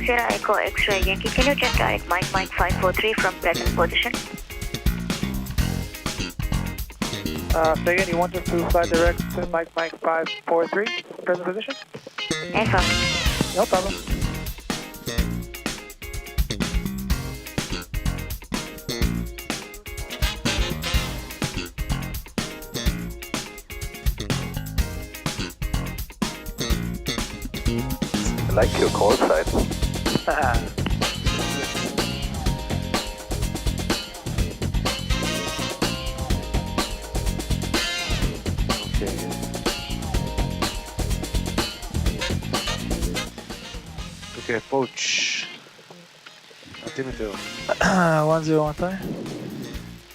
Sierra Echo X-ray Yankee, can you check direct Mike 543 from present position? Say again, you want us to fly direct to Mike 543, present position? Yes, sir. No problem. I like your call sign. Okay, approach. altimeter. 1012.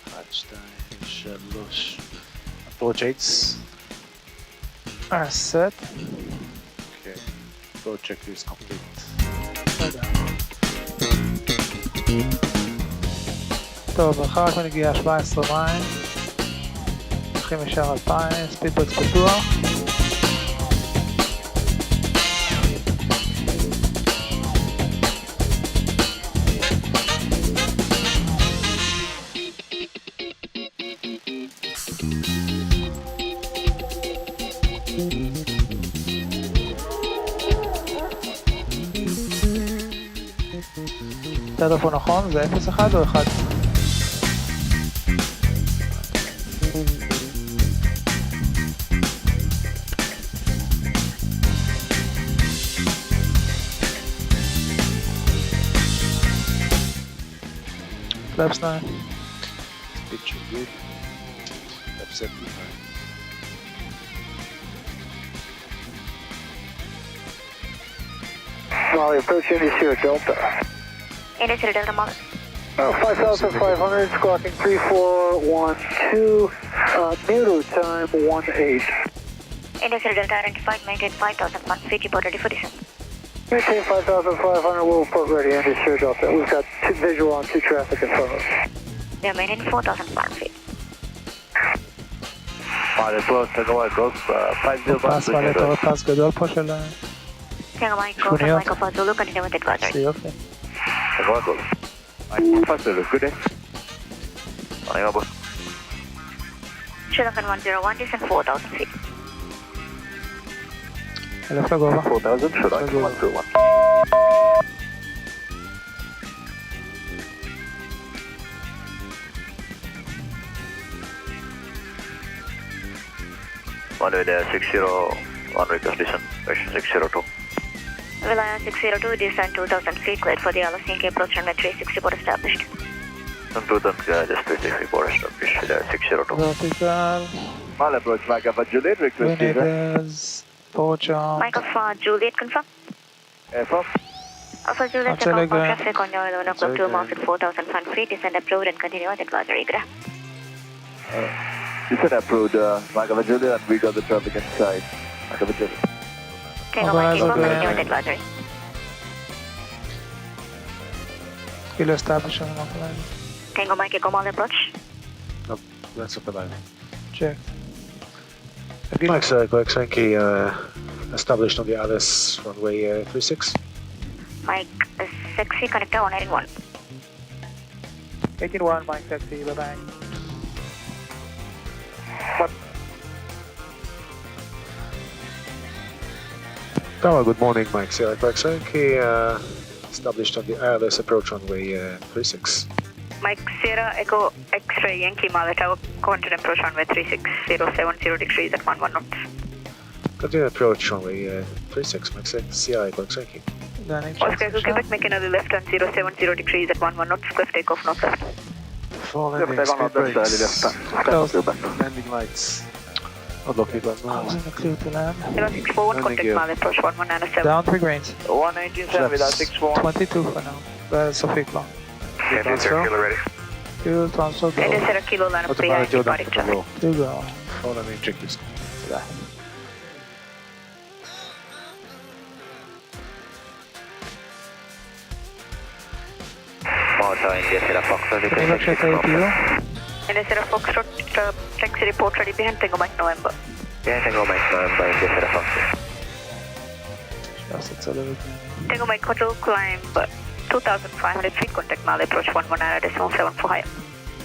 Touchdown, 3. Approach 8. Set. Okay, approach check is complete. טוב, אחר כך נגיע 17 מים. הולכים ישר 2000, ספידבקס פתוח. טלפון נכון, זה 01 או 1? Flaps 9. Picture good. Left 75. Molly, approach India Delta. India Delta Molly. 5,500, squawking 3412, middle time 18. India Delta identified, maintain 5,001 feet, report ready for descent. Maintain 5,500, we'll report ready, India Delta. We've got visual on 2 traffic in front of us. We are maintaining 4,001 feet. Molly, approach, Tango Golf, 50. פס מעלה, אתה רואה פס גדול פה של... Tango Mike, Golf and Mike Alpha Zulu, continue with advisory. זה יופי. Tango Golf. Faster, good day. Tango Golf. Sri Lankan 101, descent 4,000 feet. אלף לגובה. 4,000, should I come 121? One way there, 601 request descent, version 602. Vilaya 602, descent 2,000 feet, cleared for the LSNK approach runway 36, report established. 2000, just 36 report established, Vilaya 602. Vertical. Mal approach, Mike Alpha Juliet, request descent. Winners. Port jump. Mike Alpha Juliet, confirm. Airfront. Alpha Juliet, Telegram. check out traffic on your 11 o'clock to miles at 4,000 feet, descent approved and continue with advisory. Good. Descent approved, Mike Alpha Juliet, and we got the traffic inside. Mike Alpha Juliet. Tango Mike, keep on continue with advisory. Kilo establish on the line. Tango Mike, Echo Mall approach. Nope, that's up the line. Checked. Max, Quebec Yankee established on the Alice runway 36. Mike, sexy connector 181. 18-1, Mike taxi, bye-bye. Tower, good morning, Mike. Quebec Yankee established on the Alice approach runway 36. Mike Sierra Echo X-ray Yankee Mall Tower, continue approach runway 36070 degrees at 11 knots. Continue approach runway 36, Mike CI, Quebec Yankee. Oscar Quebec, make another left on 070 degrees at 11 knots, cliff takeoff north left. Fall landing, speed brakes, landing lights. Not looking but no. Clear to land. 0641, contact Mall approach 1197. Down 3 grains. 119.7 without 61. 22 for now. That's Sofik long. Okay, transfer, kilo ready. Fuel transfer go. India Sierra Kilo line up behind departing traffic. To go. Fall landing checklist. Yeah. Malta, India Sierra Fox, Can you check APU? India Sierra Foxtrot, taxi report ready behind Tango Mike November. Yeah, Tango Mike November, India Sierra Fox. That's accelerating. Tango Mike Hotel, climb 2,500 feet, contact Mali approach 119.7 for higher.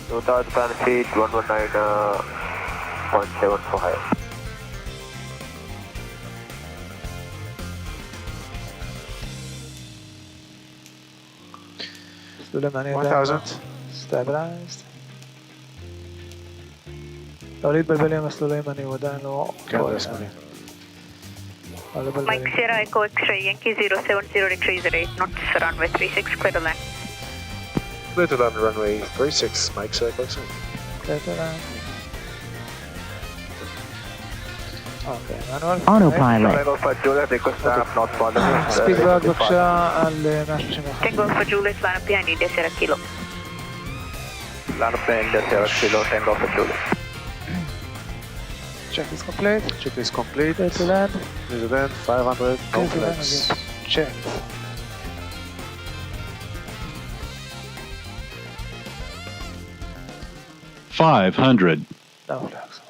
2,500 feet, 119.7 for higher. Suleimani 1000. stabilized. לא להתבלבל עם הסוליימני, הוא עדיין לא... כן, זה זמני. Mike Sierra Echo X-ray Yankee 070 degrees at 8 knots, runway 36, clear to land. Clear to land, runway 36, Mike Sierra X-ray. clear to land. אוקיי, manual. Autopilot. Tango for Juliet, request staff, not for the... ספיד ורק בבקשה על 131. Tango for Juliet, line up behind India Sierra Kilo. Land up in the Sierra Kilo, Tango for Juliet. Check is complete. Check is complete. Clear to land. Clear to land, 500, no Clear to land flags. again. Check. $500. No flags.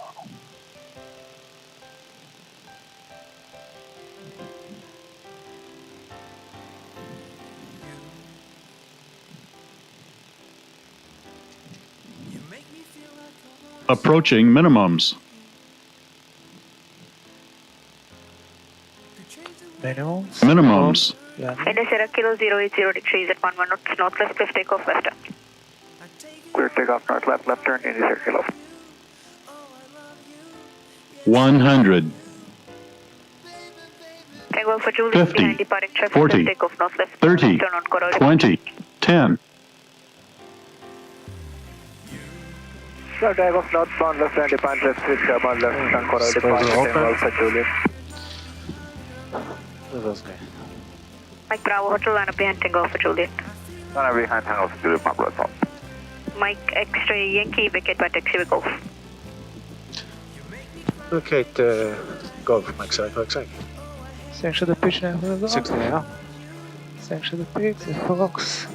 Approaching minimums. Minimums. Minimums. Yeah. India Sierra Kilo 080 degrees at 11 knots, northwest, left takeoff left turn. Clear takeoff, north left, left turn, India Sierra Kilo. 100. Tango for Juliet, 50, behind departing traffic, 40, left takeoff north left, 30, turn on corridor. 20, 10. Clear takeoff, northbound, left turn, departing left, switch carbon left, turn corridor, departing Tango for Juliet. That's okay. Mike Bravo Hotel, line up behind Tango for Juliet. Runway behind Tango for Juliet, Pablo Top. Mike X-ray Yankee, vacate by taxi with Golf. Locate Golf, Mike Sierra X-ray. Sanction the pitch now for the 60 now. Sanction the pitch, the Fox.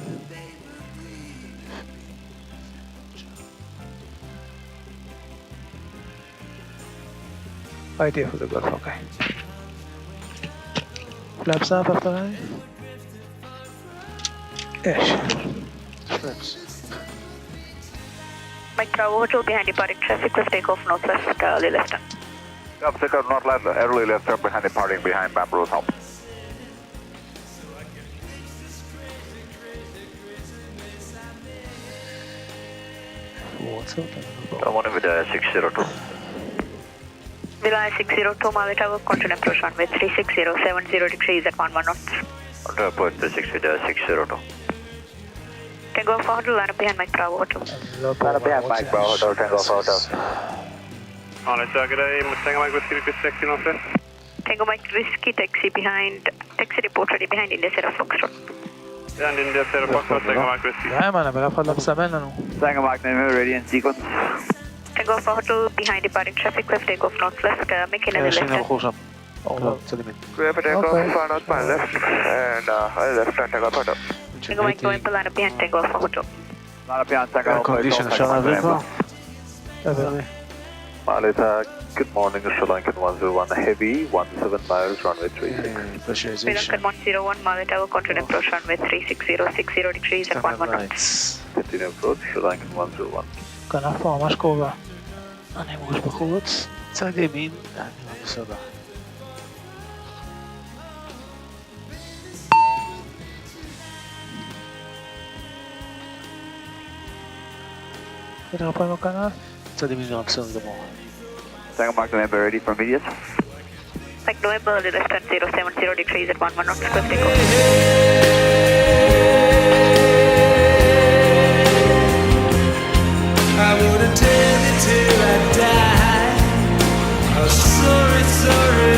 Idea for the Golf, okay. Flaps up after I. Ish. Flaps. Mike Bravo Hotel, behind departing traffic, left takeoff northwest, early left turn. Obstacle, north left, early left turn behind departing behind Bamboo Top. What's up? I'm on with 602. Villa 602, Mali Tower, continue approach runway 360, 70 degrees at 11 knots. Under approach the 602. Tango for Hotel, line up behind Mike Bravo Hotel. Line up behind Mike Bravo Hotel, Tango for Hotel. Tango Mike Risky taxi behind, taxi report ready behind India Sierra Foxtrot. דיימן, אבל אף אחד לא מסמן לנו. Tango Mike Name ready in sequence. Tango for Hotel, behind departing traffic, left takeoff north left, making a יש לי left turn. נבחור שם. לא, צד ימין. Clear for takeoff, Okay. far north by left, and left turn Tango for Hotel. Tango Mike November, line up behind Tango for Hotel. Line up behind Tango for Condition, אפשר להעביר כבר? תעביר לי. Malita, good morning, Sri Lankan 101 Heavy, 17 miles, runway 36. Sri Pressurization. Lankan 101, Mali Tower, continue approach runway 360, 60 degrees at 11 knots. Lights. Continue approach, Sri Lankan 101. כנף פה ממש קרובה. אני מוש בחוץ. צד ימין. בסדר. יותר פעם בכנף. צד ימין נראה בסדר גמור. Tango Mike November ready for immediate. Mike November, early left turn 070 degrees at 11 knots, clear takeoff. I wouldn't tell you till I die. Oh, sorry, sorry,